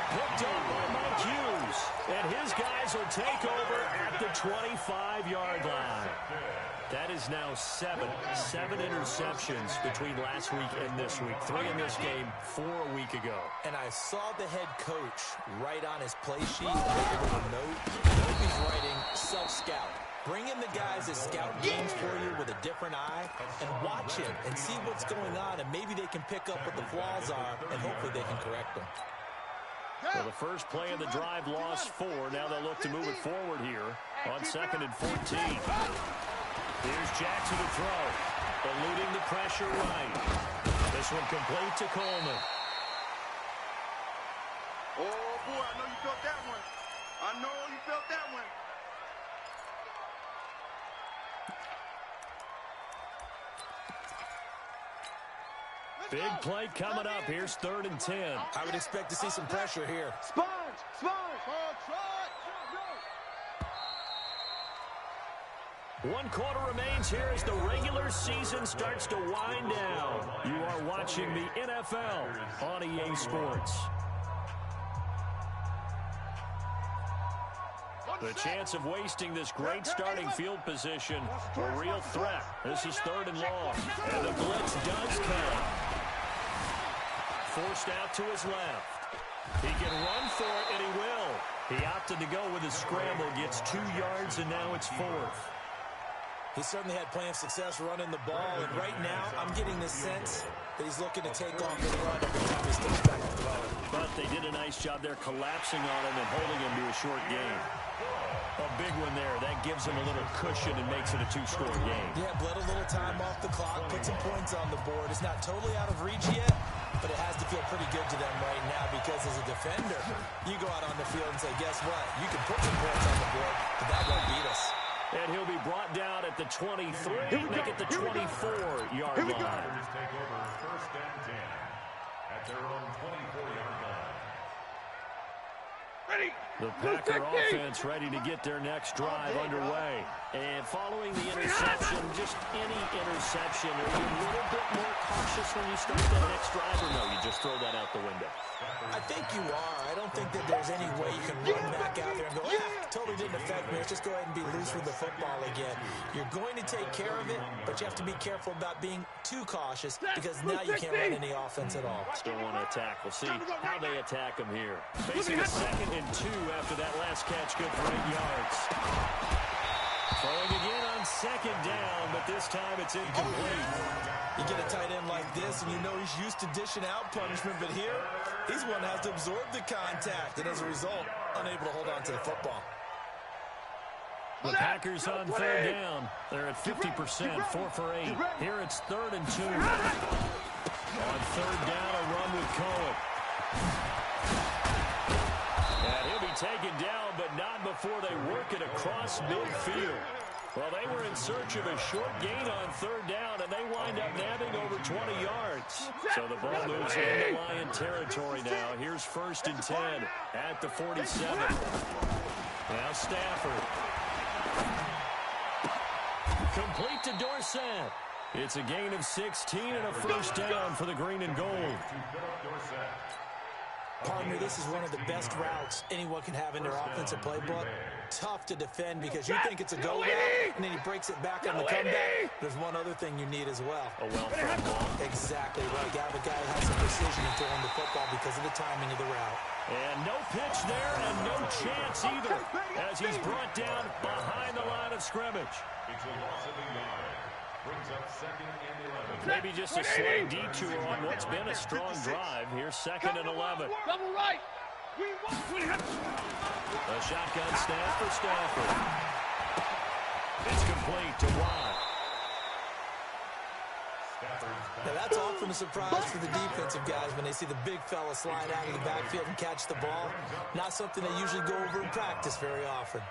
Picked up by Mike Hughes. And his guys will take over at the 25-yard line. That is now 7 interceptions between last week and this week. 3 in this game, 4 a week ago. And I saw the head coach write on his play sheet, make a little note. Nope, he's writing self-scout. Bring in the guys that scout games for you with a different eye and watch him and see what's going on, and maybe they can pick up what the flaws are, and hopefully they can correct them. So the first play of the drive lost 4. Now they'll look to move it forward here on 2nd and 14. Here's Jackson to throw. Eluding the pressure right. This one complete to Coleman. Oh, boy, I know you felt that one. I know you felt that one. Big play coming up. Here's 3rd and 10. I would expect to see some pressure here. Sponge. One quarter remains here as the regular season starts to wind down. You are watching the NFL on EA Sports. The chance of wasting this great starting field position, a real threat. This is 3rd and long, and the blitz does count. Forced out to his left. He can run for it, and he will. He opted to go with his scramble, gets 2 yards, and now it's 4th. He certainly had plenty of success running the ball, and right now I'm getting the sense that he's looking to take off the run every time he steps back to throw. But they did a nice job there collapsing on him and holding him to a short game. A big one there. That gives him a little cushion and makes it a 2-score game. Yeah, bled a little time off the clock, put some points on the board. It's not totally out of reach yet, but it has to feel pretty good to them right now because as a defender, you go out on the field and say, guess what? You can put some points on the board, but that won't beat us. And he'll be brought down at the 23, make it the 24-yard line. Take over 1st and 10 at their own 24-yard line. Ready. The Packer offense ready to get their next drive underway. And following the interception, just any interception, are you a little bit more cautious when you start that next drive, or no, you just throw that out the window? I think you are. I don't think that there's any way you can run back out there and go, totally didn't affect me. Let's just go ahead and be loose with the football again. You're going to take care of it, but you have to be careful about being too cautious because now you can't run any offense at all. Still want to attack. We'll see how they attack him here. Facing a 2nd and 2 after that last catch, good for 8 yards. Throwing again on 2nd down, but this time it's incomplete. You get a tight end like this, and you know he's used to dishing out punishment, but here, he's one that has to absorb the contact, and as a result, unable to hold on to the football. The Packers on 3rd down. They're at 50%, 4 for 8. Here it's 3rd and 2. On 3rd down, a run with Cohen. And he'll be taken down, but not before they work it across midfield. Well, they were in search of a short gain on 3rd down, and they wind up nabbing over 20 yards. So the ball moves into Lion territory now. Here's 1st and 10 at the 47. Now Stafford. Complete to Dorsett. It's a gain of 16 and a 1st down for the green and gold. Partner, this is one of the best routes anyone can have in their offensive playbook. Tough to defend because you think it's a go route, and then he breaks it back on the comeback. There's one other thing you need as well. A well-thrown ball. Exactly right. You have a guy who has some precision in throwing the football because of the timing of the route. And no pitch there and no chance either as he's brought down behind the line of scrimmage. It's a loss of a yard. brings up second and 11. Maybe just a slight detour on what's been a strong drive. Here's second and 11. Double right. A shotgun snap for Stafford. It's complete to Watt. Now that's often a surprise for the defensive guys when they see the big fella slide out of the backfield and catch the ball. Not something they usually go over in practice very often.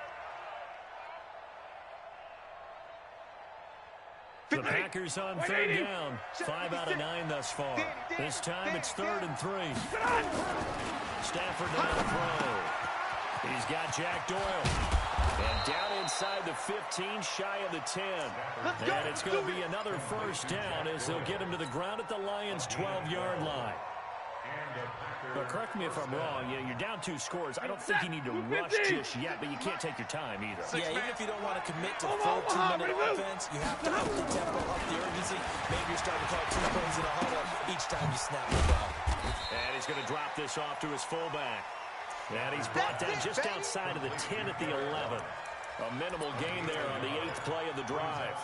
The Packers on third down. 5 out of 9 thus far. This time it's 3rd and 3. Stafford on the throw. He's got Jack Doyle. And down inside the 15, shy of the 10. And it's going to be another first down as they'll get him to the ground at the Lions' 12-yard line. But correct me if I'm wrong, you're down 2 scores. I don't think you need to rush just yet, but you can't take your time either. Yeah, even if you don't want to commit to the full 2-minute offense, you have to up the tempo, up the urgency. Maybe you're starting to call 2 plays in a huddle each time you snap the ball. And he's going to drop this off to his fullback. And he's brought down just outside of the 10 at the 11. A minimal gain there on the 8th play of the drive.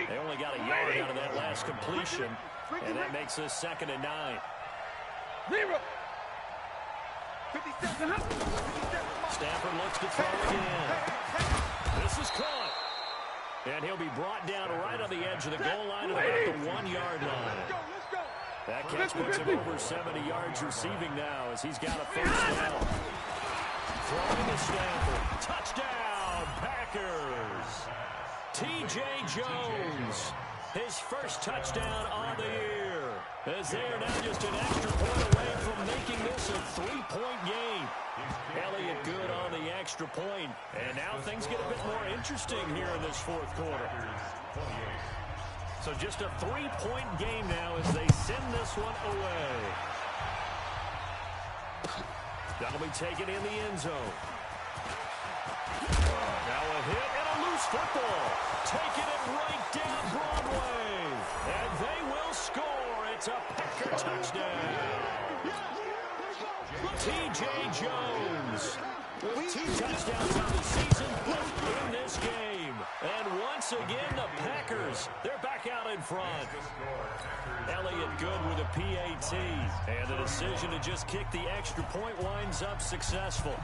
They only got a yard out of that last completion, and that makes this 2nd and 9. Stafford looks to throw again. This is caught. And he'll be brought down right on the edge of the goal line at about the 1-yard line. That catch puts him over 70 yards receiving now as he's got a first down. Throwing to Stafford. Touchdown, Packers. T.J. Jones, his first touchdown on the year. As they are now just an extra point away from making this a 3-point game. Elliott good on the extra point. And now things get a bit more interesting here in this 4th quarter. So just a 3-point game now as they send this one away. That'll be taken in the end zone. Now a hit and a loose football. Taking it right down Broadway. And they will score. It's a Packer touchdown. T.J. Jones with 2 touchdowns on the season, both in this game. And once again, the Packers, they're back out in front. Elliott good with a PAT. And the decision to just kick the extra point winds up successful.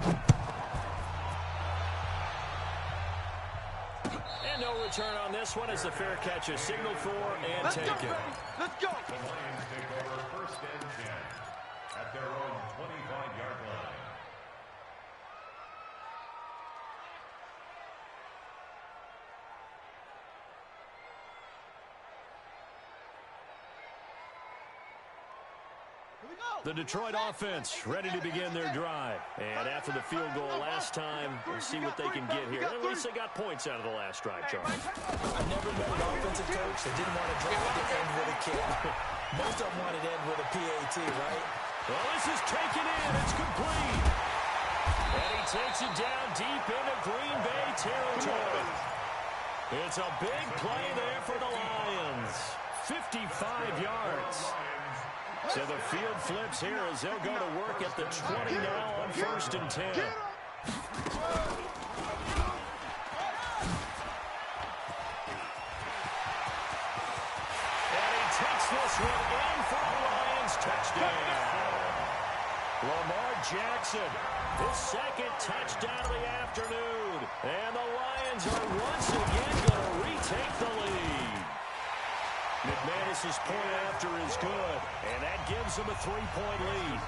And no return on this one as the fair catch is signaled for and taken. Let's go. The Lions take over 1st and 10 at their own 25-yard line. The Detroit offense ready to begin their drive. And after the field goal last time, we'll see what they can get here. At least they got points out of the last drive, Charles. I've never met an offensive coach that didn't want to drive to end with a kick. Most of them wanted to end with a PAT, right? Well, this is taken in. It's complete. And he takes it down deep into Green Bay territory. It's a big play there for the Lions. 55 yards. So the field flips here as they'll go to work at the 20 now on 1st and 10. And he takes this one in for a Lions touchdown. Lamar Jackson, his 2nd touchdown of the afternoon. And the Lions are once again going to retake the lead. McManus's point after is good, and that gives them a 3-point lead.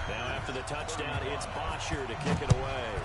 Now after the touchdown, it's Bosher to kick it away.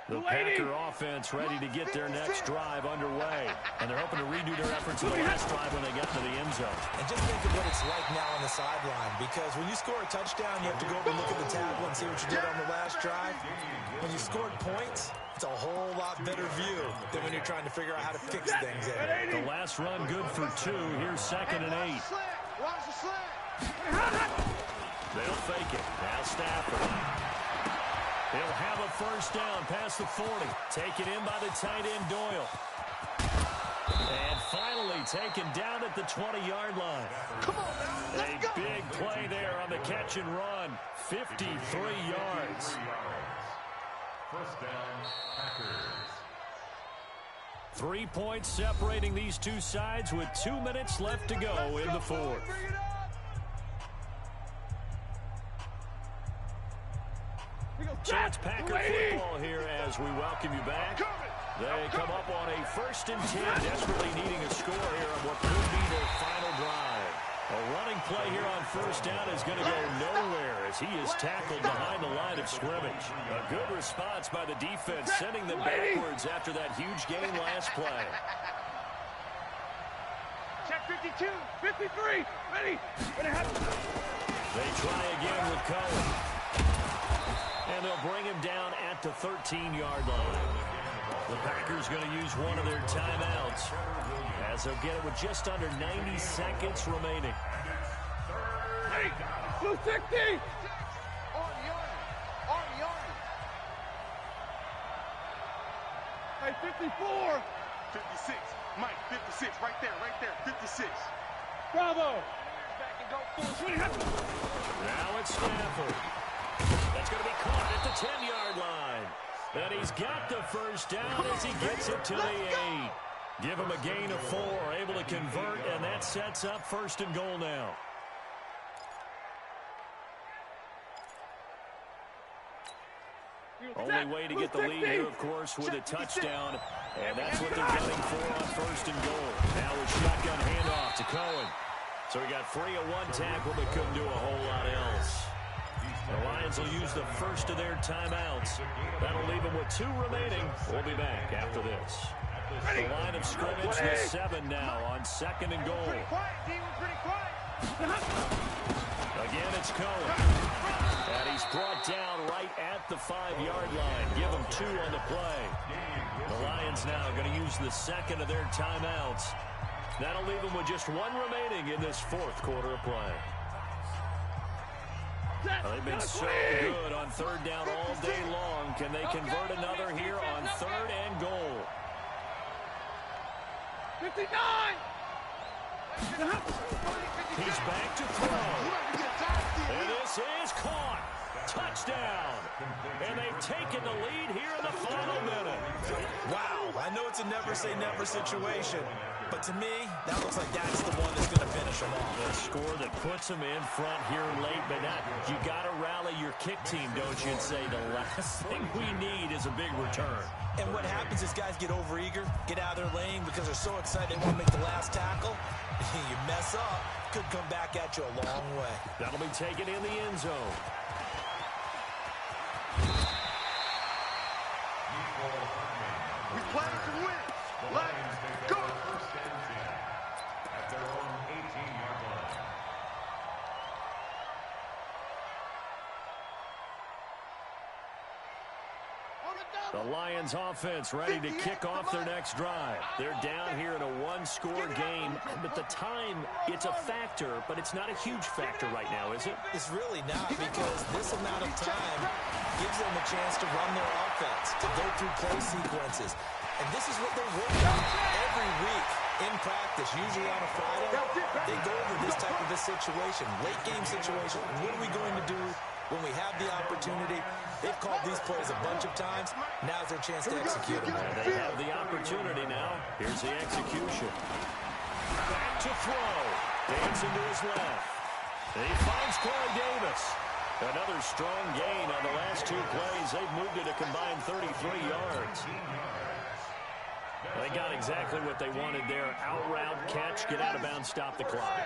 The Packer offense ready to get their next drive underway. And they're hoping to redo their efforts in the last drive when they got to the end zone. And just think of what it's like now on the sideline. Because when you score a touchdown, you have to go over and look at the tablet and see what you did on the last drive. When you scored points, it's a whole lot better view than when you're trying to figure out how to fix things in. The last run good for 2. Here's 2nd and 8. They'll fake it. Now Stafford. He'll have a first down past the 40. Taken in by the tight end, Doyle. And finally taken down at the 20-yard line. Come on, man. Let's go. A big play there on the catch and run. 53 yards. First down, Packers. 3 points separating these two sides with 2 minutes left to go in the fourth. So it's Packer football here as we welcome you back. They come up on a 1st and 10, desperately needing a score here on what could be their final drive. A running play here on 1st down is going to go nowhere as he is tackled behind the line of scrimmage. A good response by the defense, sending them backwards after that huge gain last play. Check 52, 53, ready. They try again with Cohen. And they'll bring him down at the 13-yard line. The Packers going to use one of their timeouts as they'll get it with just under 90 seconds remaining. Hey, 260. Hey, 54. 56. Mike, 56. Right there. 56. Bravo. Back and go full. Now it's Stafford. That's going to be caught at the 10-yard line. And he's got the first down as he gets it to the 8. Give him a gain of 4, able to convert, and that sets up 1st and goal now. Only way to get the lead here, of course, with a touchdown, and that's what they're gunning for on 1st and goal. Now a shotgun handoff to Cohen. So he got free of one tackle but couldn't do a whole lot else. The Lions will use the first of their timeouts. That'll leave them with 2 remaining. We'll be back after this. The line of scrimmage with 7 now on 2nd and goal. Again, it's Cohen. And he's brought down right at the 5-yard line. Give him 2 on the play. The Lions now going to use the 2nd of their timeouts. That'll leave them with just 1 remaining in this 4th quarter of play. They've been so good on 3rd down all day long. Can they convert another here on 3rd and goal? 59! He's back to throw. And this is caught. Touchdown. And they've taken the lead here in the final minute. Wow, I know it's a never-say-never situation, but to me, that looks like that's the one that's going to finish them off. The score that puts them in front here late, but not. You got to rally your kick team, don't you, and say the last thing we need is a big return. And what happens is guys get overeager, get out of their lane because they're so excited they want to make the last tackle. You mess up, could come back at you a long way. That'll be taken in the end zone. We play to win. Let's go. First and 10 at their own 18-yard line. The Lions offense ready to kick off their next drive. They're down here in a 1-score game, but the time, it's a factor, but it's not a huge factor right now, is it? It's really not, because this amount of time gives them a chance to run their offense, to go through play sequences. And this is what they're working on every week in practice, usually on a Friday. They go over this type of a situation, late game situation. What are we going to do when we have the opportunity? They've called these plays a bunch of times. Now's their chance to execute them. And they have the opportunity now. Here's the execution. Back to throw. Dancing to his left. He finds Corey Davis. Another strong gain on the last 2 plays. They've moved it a combined 33 yards. They got exactly what they wanted there. Out route, catch, get out of bounds, stop the clock.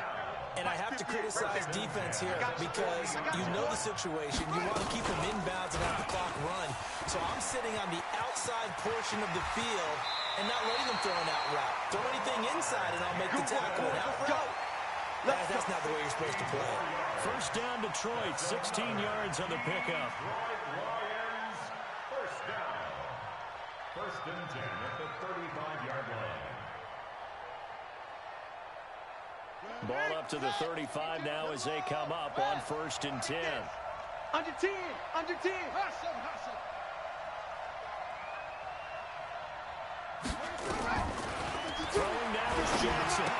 And I have to criticize defense here because you know the situation. You want to keep them inbounds and have the clock run. So I'm sitting on the outside portion of the field and not letting them throw an out route. Throw anything inside and I'll make the tackle. An out route? That's not the way you're supposed to play it. First down, Detroit. 16 yards on the pickup. Lions, first down. First and 10 at the 35-yard line. Ball up to the 35 now as they come up on first and 10. Under 10, under 10. Hustle, hustle. Throwing now is Jackson.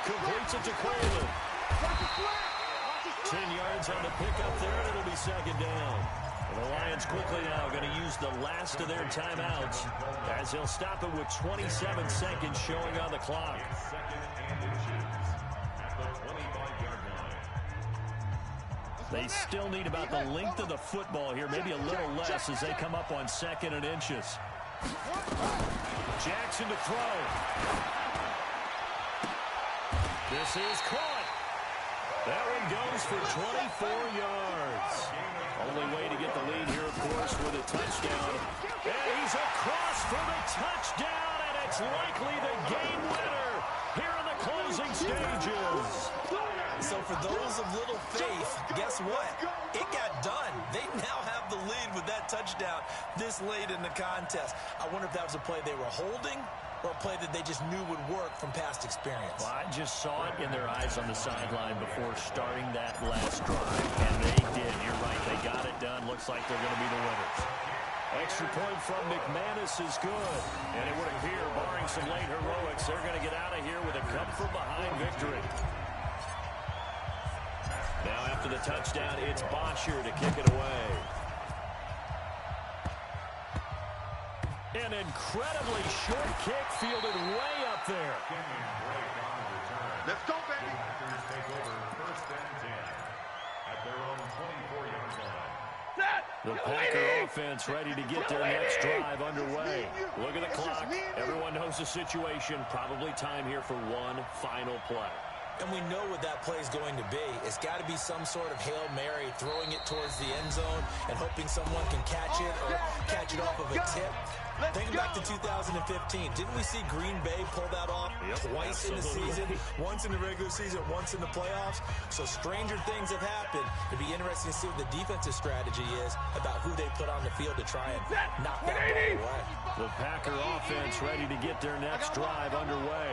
Completes it to Coleman. 10 yards on the pickup there, and it'll be second down. And the Lions quickly now going to use the last of their timeouts as they'll stop it with 27 seconds showing on the clock. Second and inches at the 25-yard line. They still need about the length of the football here, maybe a little less as they come up on second and inches. Jackson to throw. This is caught. That one goes for 24 yards. Only way to get the lead here, of course, with a touchdown. And he's across for the touchdown, and it's likely the game winner here in the closing stages. So for those of little faith, guess what? It got done. They now have the lead with that touchdown this late in the contest. I wonder if that was a play they were holding or a play that they just knew would work from past experience. Well, I just saw it in their eyes on the sideline before starting that last drive, and they did. You're right. They got it done. Looks like they're going to be the winners. Extra point from McManus is good. And it would appear, barring some late heroics, they're going to get out of here with a come-from-behind victory. Now after the touchdown, it's Bosher to kick it away. An incredibly short kick fielded way up there. Let's go, baby. Packers take over first and 10 at their own 24-yard line. The Packer offense ready to get their next drive underway. Look at the clock. Everyone knows the situation. Probably time here for one final play. And we know what that play is going to be. It's got to be some sort of Hail Mary, throwing it towards the end zone and hoping someone can catch it or catch it off of a tip. Think back to 2015. Didn't we see Green Bay pull that off twice in the season? Once in the regular season, once in the playoffs. So stranger things have happened. It'd be interesting to see what the defensive strategy is about who they put on the field to try and knock that ball away. The Packer offense ready to get their next drive underway.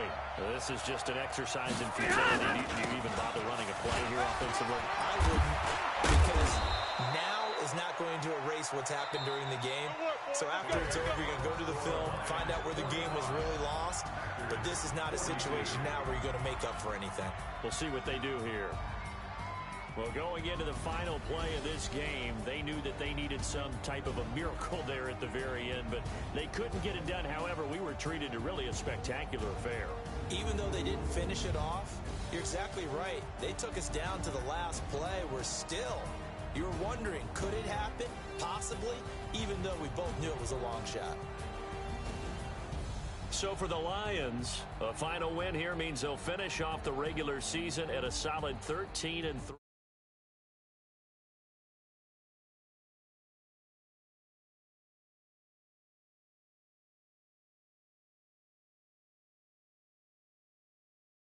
This is just an exercise in futility. Do you even bother running a play here offensively? I wouldn't, because now is not going to erase what's happened during the game. So after it's over, you're going to go to the film, find out where the game was really lost. But this is not a situation now where you're going to make up for anything. We'll see what they do here. Well, going into the final play of this game, they knew that they needed some type of a miracle there at the very end, but they couldn't get it done. However, we were treated to really a spectacular affair. Even though they didn't finish it off, you're exactly right. They took us down to the last play. We're still, you were wondering, could it happen? Possibly, even though we both knew it was a long shot. So for the Lions, a final win here means they'll finish off the regular season at a solid 13-3.